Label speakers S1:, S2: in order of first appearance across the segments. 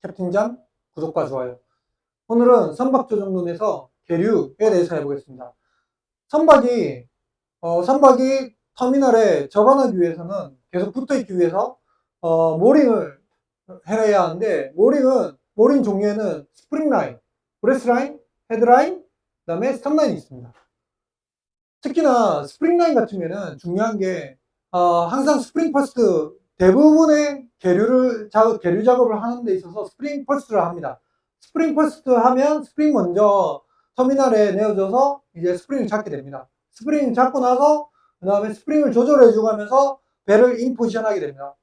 S1: 캡틴잠 구독과 좋아요. 오늘은 선박 조정론에서 계류에 대해서 해보겠습니다. 선박이 터미널에 접안하기 위해서는 계속 붙어있기 위해서 모링을 해야 하는데, 모링 종류에는 스프링 라인, 브레스 라인, 헤드 라인, 그 다음에 스턴 라인이 있습니다. 특히나 스프링 라인 같은 경우에는 중요한 게 항상 스프링 퍼스트, 대부분의 계류 작업을 하는 데 있어서 스프링 퍼스트를 합니다. 스프링 퍼스트 하면 스프링 먼저 터미널에 내어줘서 이제 스프링을 잡게 됩니다. 스프링 잡고 나서 그 다음에 스프링을 조절해 주면서 배를 인 포지션 하게 됩니다.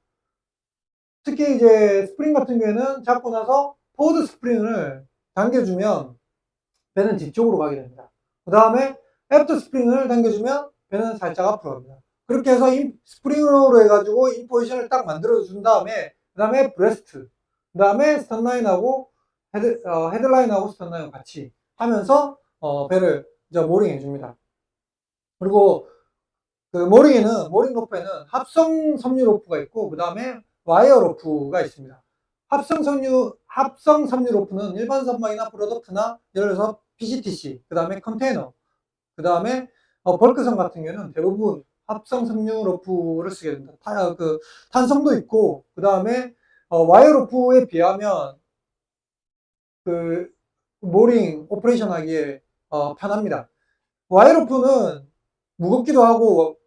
S1: 특히 이제 스프링 같은 경우에는 잡고 나서 포워드 스프링을 당겨주면 배는 뒤쪽으로 가게 됩니다. 그 다음에 애프터 스프링을 당겨주면 배는 살짝 앞으로 갑니다. 그렇게 해서 스프링으로 해가지고 인 포지션을 딱 만들어준 다음에, 그 다음에 브레스트, 그 다음에 스턴라인하고 헤드라인하고 스턴라인 같이 하면서 배를 이제 모링 해줍니다. 그리고 그 모링 로프에는 합성 섬유 로프가 있고, 그 다음에 와이어 로프가 있습니다. 합성 섬유 로프는 일반 선박이나 프로덕트나 예를 들어서 PCTC, 그 다음에 컨테이너, 그 다음에 벌크선 같은 경우는 대부분 합성 섬유 로프를 쓰게 됩니다. 탄성도 있고, 그 다음에 와이어 로프에 비하면 그 모링 오퍼레이션 하기에 편합니다. 와이어 로프는 무겁기도 하고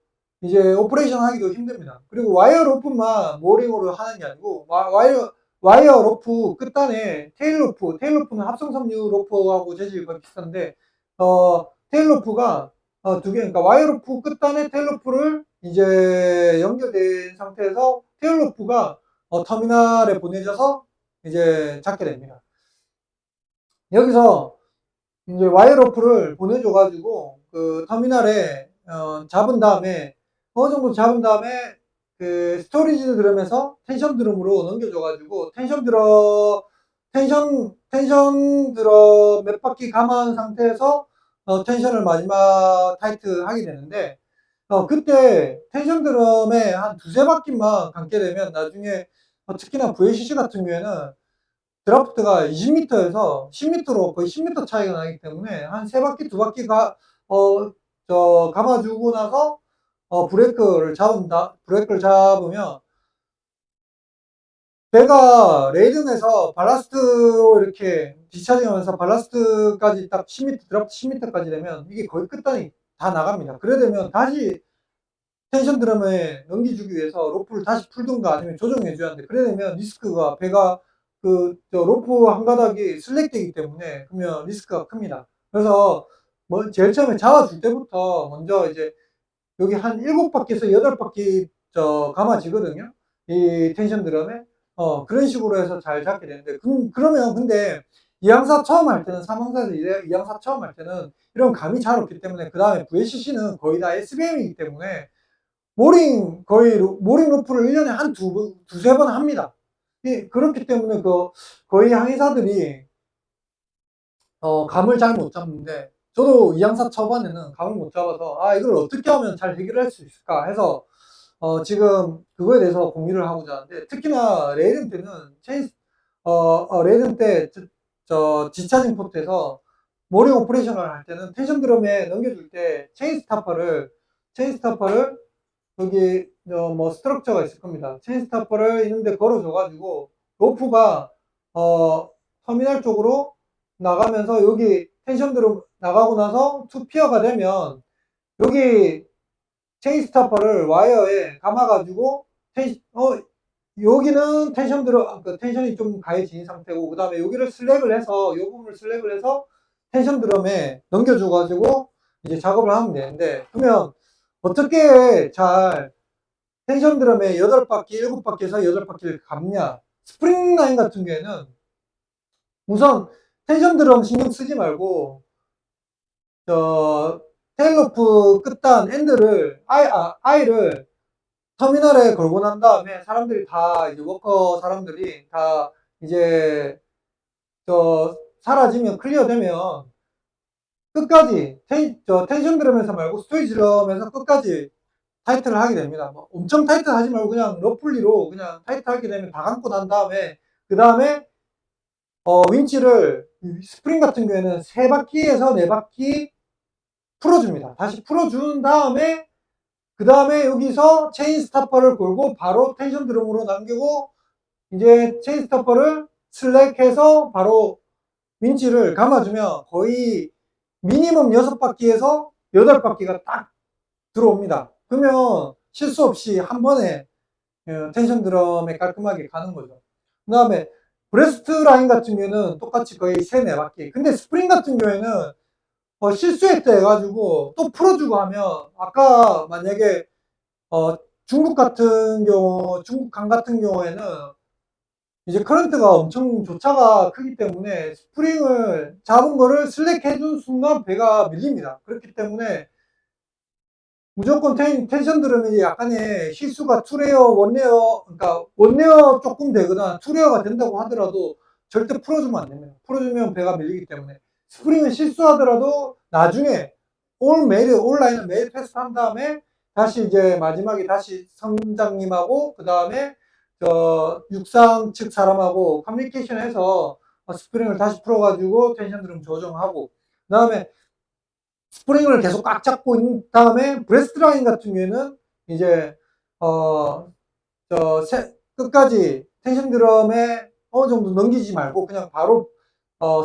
S1: 이제 오퍼레이션 하기도 힘듭니다. 그리고 와이어 로프만 모링으로 하는 게 아니고 와이어 로프 끝단에 테일 로프는 합성 섬유 로프하고 재질이 거의 비슷한데 테일 로프가 두 개, 그러니까 와이어 로프 끝단에 테일 로프를 이제 연결된 상태에서 테일 로프가 터미널에 보내져서 이제 잡게 됩니다. 여기서 이제 와이어 로프를 보내줘가지고 그 터미널에 잡은 다음에 어느 정도 잡은 다음에 그 스토리지 드럼에서 텐션 드럼으로 넘겨줘가지고 텐션 드럼 몇 바퀴 감아한 상태에서 텐션을 마지막 타이트 하게 되는데 그때 텐션 드럼에 한 두세 바퀴만 감게 되면 나중에 특히나 VLCC 같은 경우에는 드라프트가 20m에서 10m로 거의 10m 차이가 나기 때문에 한 세 바퀴, 두 바퀴가 감아주고 나서 브레이크를 잡으면 배가 레이든에서 발라스트로 이렇게 디차징하면서 발라스트까지 딱 10m, 드라프트 10m까지 되면 이게 거의 끝단이 다 나갑니다. 그래 되면 다시 텐션 드럼에 넘겨주기 위해서 로프를 다시 풀든가 아니면 조정해 줘야 하는데, 그래 되면 리스크가 배가 로프 한 가닥이 슬랙되기 때문에 그러면 리스크가 큽니다. 그래서 제일 처음에 잡아줄 때부터 먼저 이제 여기 한 7바퀴에서 8바퀴 감아지거든요. 이 텐션 드럼에. 그런 식으로 해서 잘 잡게 되는데, 그러면 근데 이항사 처음 할 때는, 삼항사에서 이항사 처음 할 때는 이런 감이 잘 없기 때문에, 그 다음에 VLCC는 거의 다 SBM이기 때문에 모링 로프를 1년에 한 두세 번 합니다. 그렇기 때문에 거의 항해사들이 감을 잘 못 잡는데, 저도 이항사 초반에는 감을 못 잡아서 이걸 어떻게 하면 잘 해결할 수 있을까 해서 지금 그거에 대해서 공유를 하고자 하는데, 특히나 레이든 때는 레이든 때 디차징 포트에서 모링 오퍼레이션을 할 때는 텐션 드럼에 넘겨줄 때 체인 스타퍼를 여기 뭐 스트럭처가 있을 겁니다. 체인 스타퍼를 있는데 걸어줘가지고 로프가 터미널 쪽으로 나가면서 여기 텐션 드럼 나가고 나서 투피어가 되면 여기 체인 스타퍼를 와이어에 감아가지고 여기는 텐션이 좀 가해진 상태고, 그 다음에 여기를 슬랩을 해서 이 부분을 슬랩을 해서 텐션 드럼에 넘겨줘가지고 이제 작업을 하면 되는데, 그러면 어떻게 잘 텐션 드럼에 8바퀴, 7바퀴에서 8바퀴를 감냐? 스프링 라인 같은 경우에는 우선 텐션 드럼 신경 쓰지 말고 테일로프 끝단 엔드를 아이를 터미널에 걸고 난 다음에 사람들이 다 이제 워커 사람들이 다 이제 사라지면 클리어 되면 끝까지 텐션 드럼에서 말고 스토리지 드럼에서 끝까지 타이트를 하게 됩니다. 뭐 엄청 타이트 하지 말고 그냥 러플리로 그냥 타이트 하게 되면 다 감고 난 다음에 그 다음에 윈치를 스프링 같은 경우에는 3바퀴에서 4바퀴 풀어줍니다. 다시 풀어준 다음에 그 다음에 여기서 체인 스타퍼를 걸고 바로 텐션 드럼으로 남기고 이제 체인 스타퍼를 슬랙해서 바로 윈치를 감아주면 거의 미니멈 6바퀴에서 8바퀴가 딱 들어옵니다. 그러면 실수 없이 한 번에 텐션 드럼에 깔끔하게 가는 거죠. 그 다음에 브레스트 라인 같은 경우에는 똑같이 거의 3, 4바퀴. 근데 스프링 같은 경우에는 실수했다 해가지고 또 풀어주고 하면 아까 만약에 중국 강 같은 경우에는 이제 커런트가 엄청 조차가 크기 때문에 스프링을 잡은 거를 슬랙 해준 순간 배가 밀립니다. 그렇기 때문에 무조건 텐션 드럼이 약간의 실수가 투레어, 원레어, 그러니까 원레어 조금 되거나 투레어가 된다고 하더라도 절대 풀어주면 안 됩니다. 풀어주면 배가 밀리기 때문에 스프링은 실수하더라도 나중에 올 라인을 매일 테스트 한 다음에 다시 이제 마지막에 다시 선장님하고 그 다음에 육상 측 사람하고 커뮤니케이션 해서 스프링을 다시 풀어가지고 텐션 드럼 조정하고 그 다음에 스프링을 계속 꽉 잡고 있는 다음에 브레스트 라인 같은 경우에는 이제 끝까지 텐션 드럼에 어느 정도 넘기지 말고 그냥 바로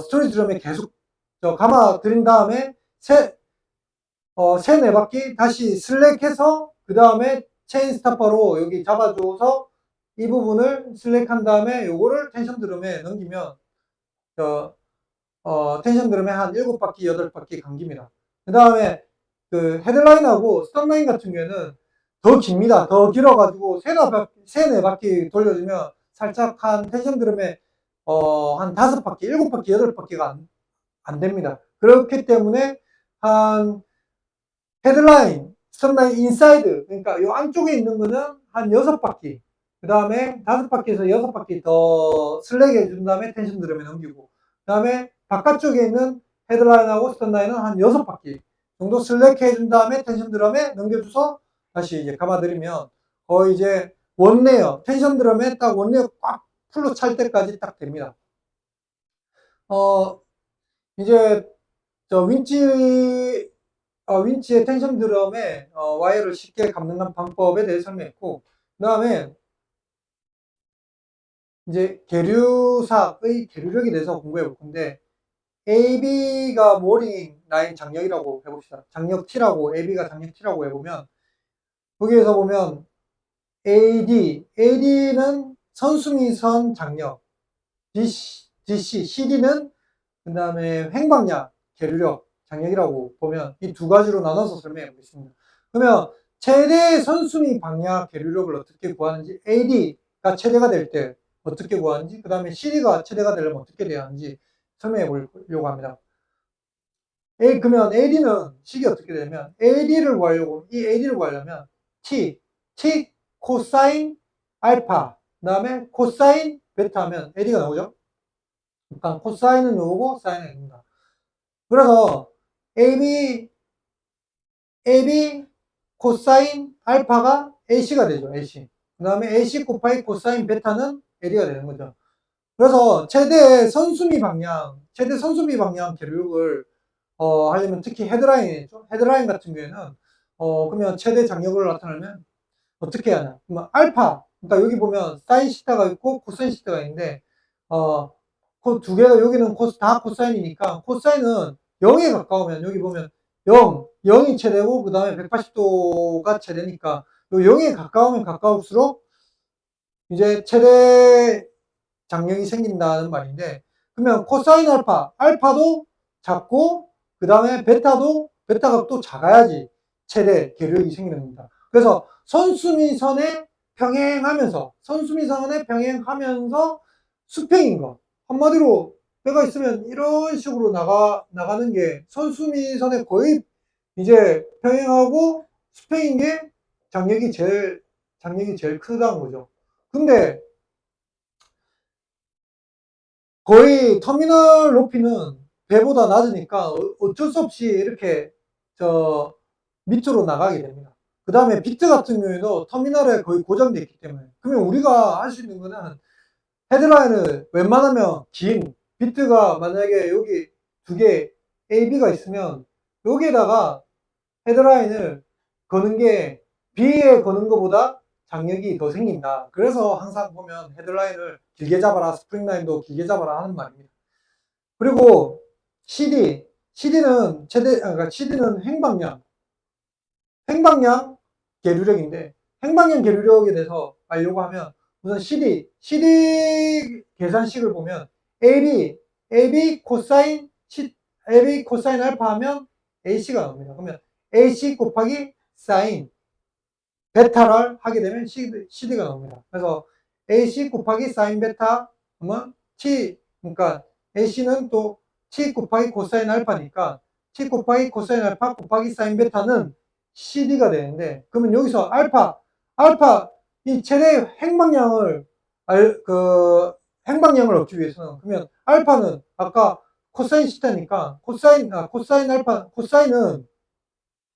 S1: 스토리 드럼에 계속 감아 들인 다음에 세, 4바퀴 다시 슬랙해서 그 다음에 체인 스타퍼로 여기 잡아줘서 이 부분을 슬랙한 다음에 요거를 텐션 드럼에 넘기면 텐션 드럼에 한 7바퀴, 8바퀴 감깁니다. 그 다음에 그 헤드라인하고 스턴라인 같은 경우에는 더 깁니다. 더 길어가지고 3, 4바퀴 돌려주면 살짝 한 텐션 드럼에 한 5바퀴, 7바퀴, 8바퀴가 안 됩니다. 그렇기 때문에 한 헤드라인, 스턴라인 인사이드, 그러니까 이 안쪽에 있는 거는 한 6바퀴, 그 다음에 5바퀴에서 6바퀴 더 슬랙 해준 다음에 텐션 드럼에 넘기고, 그 다음에 바깥쪽에 있는 헤드라인하고 스턴라인은 한 6바퀴 정도 슬랙 해준 다음에 텐션 드럼에 넘겨줘서 다시 이제 감아드리면 거의 이제 원레어, 텐션 드럼에 딱 원레어 꽉 풀로 찰 때까지 딱 됩니다. 이제 윈치의 텐션 드럼에 와이어를 쉽게 감는 방법에 대해 설명했고, 그 다음에 이제 계류사의 계류력에 대해서 공부해 볼 건데, AB가 모링 라인 장력이라고 해봅시다. 장력 T라고, AB가 장력 T라고 해보면, 거기에서 보면 AD는 선수미선 장력, CD는 그 다음에 횡방향, 계류력, 장력이라고 보면 이 두 가지로 나눠서 설명해 보겠습니다. 그러면 최대 선수미 방향 계류력을 어떻게 구하는지, AD가 최대가 될 때 어떻게 구하는지, 그 다음에 CD가 최대가 되려면 어떻게 돼야 하는지 설명해 보려고 합니다. 그러면 AD는 식이 어떻게 되냐면, 이 AD를 구하려면 T 코사인 알파, 그 다음에 코사인 베타 하면 AD가 나오죠? 그러니까 코사인은 요거고 사인은 됩니다. 그래서 AB 코사인 알파가 AC가 되죠. AC. 그 다음에 AC 코파이 코사인 베타는 AD가 되는 거죠. 그래서 최대 선수미 방향 계류력을 하려면 특히 헤드라인이죠. 헤드라인 같은 경우에는 그러면 최대 장력을 나타내면 어떻게 하냐? 그러면 알파, 그러니까 여기 보면 사인 시타가 있고 코사인 시타가 있는데 그 두 개가 여기는 다 코사인이니까 코사인은 0에 가까우면 여기 보면 0이 최대고 그 다음에 180도가 최대니까 0에 가까우면 가까울수록 이제 최대 장력이 생긴다는 말인데, 그러면 코사인 알파도 작고 그 다음에 베타가 또 작아야지 최대 계력이 생기는 겁니다. 그래서 선수미선에 평행하면서 수평인 거, 한마디로 배가 있으면 이런 식으로 나가는 게 선수미선에 거의 이제 평행하고 수평인 게 장력이 제일 크다는 거죠. 근데 거의 터미널 높이는 배보다 낮으니까 어쩔 수 없이 이렇게 밑으로 나가게 됩니다. 그 다음에 비트 같은 경우에도 터미널에 거의 고정되어 있기 때문에, 그러면 우리가 할 수 있는 거는 헤드라인을 웬만하면 긴 비트가 만약에 여기 두 개 A, B가 있으면 여기에다가 헤드라인을 거는 게 B에 거는 것보다 장력이 더 생긴다. 그래서 항상 보면 헤드라인을 길게 잡아라, 스프링 라인도 길게 잡아라 하는 말입니다. 그리고 CD는 그러니까 CD는 행방량 계류력인데, 행방량 계류력에 대해서 알려고 하면 우선 CD 계산식을 보면 AB 코사인 알파 하면 AC가 나옵니다. 그러면 AC 곱하기 사인 베타를 하게 되면 CD가 나옵니다. 그래서 AC 곱하기 사인 베타 하면 그러니까 AC는 또 T 곱하기 코사인 알파니까 T 곱하기 코사인 알파 곱하기 사인 베타는 CD가 되는데, 그러면 여기서 이 최대 행방량을 얻기 위해서는, 그러면 알파는 아까 코사인 시타니까 코사인은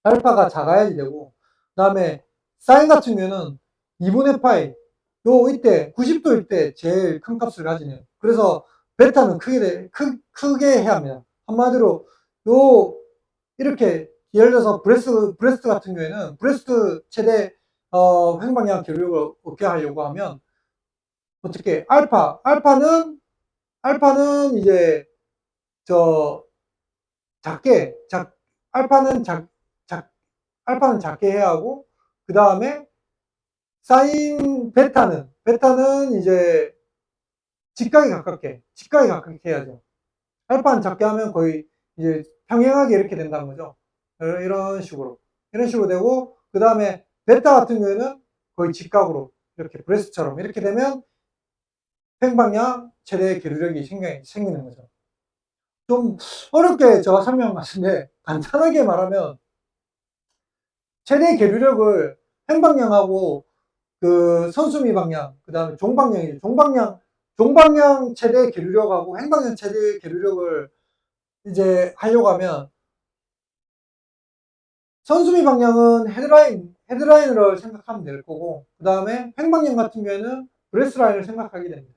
S1: 알파가 작아야지 되고, 그 다음에 사인 같은 경우는 2분의 파이, 이때 90도일 때 제일 큰 값을 가지네요. 그래서 베타는 크게 해야 합니다. 한마디로 이렇게 예를 들어서 브레스트 같은 경우에는 브레스트 최대 횡방향 계류력을 얻게 하려고 하면 어떻게 알파는 이제 저 알파는 작게 해야 하고, 그 다음에 사인 베타는 이제 직각에 가깝게 해야죠. 알파는 작게 하면 거의 이제 평행하게 이렇게 된다는 거죠. 이런 식으로 되고, 그 다음에 베타 같은 경우에는 거의 직각으로 이렇게 브레스처럼 이렇게 되면 횡방향 최대 계류력이 생기는 거죠. 좀 어렵게 제가 설명한 것 같은데, 간단하게 말하면 최대 계류력을 횡방향하고 그 선수미 방향, 그 다음에 종방향이죠. 종방향 최대 계류력하고 횡방향 최대 계류력을 이제 하려고 하면, 선수미 방향은 헤드라인으로 생각하면 될 거고, 그 다음에 횡방향 같은 경우에는 브레스 라인을 생각하게 됩니다.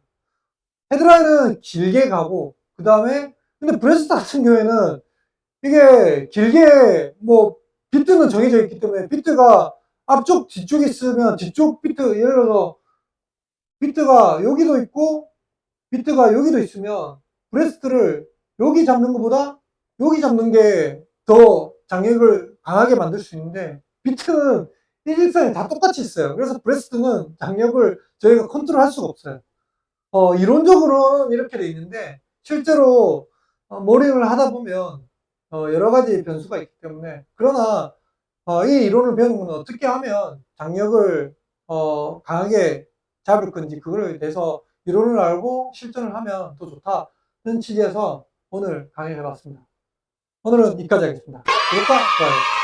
S1: 헤드라인은 길게 가고, 그 다음에 근데 브레스 같은 경우에는 이게 길게 비트는 정해져 있기 때문에, 비트가 앞쪽 뒤쪽에 있으면 뒤쪽 비트, 예를 들어서 비트가 여기도 있고 비트가 여기도 있으면 브레스트를 여기 잡는 것보다 여기 잡는 게 더 장력을 강하게 만들 수 있는데, 비트는 일직선에 다 똑같이 있어요. 그래서 브레스트는 장력을 저희가 컨트롤 할 수가 없어요. 이론적으로는 이렇게 돼 있는데, 실제로 모링을 하다 보면 여러 가지 변수가 있기 때문에, 그러나 이 이론을 배우는 건 어떻게 하면 장력을 강하게 잡을 건지, 그거에 대해서 이론을 알고 실전을 하면 더 좋다는 취지에서 오늘 강의를 해봤습니다. 오늘은 여기까지 하겠습니다. 구독과 좋아요.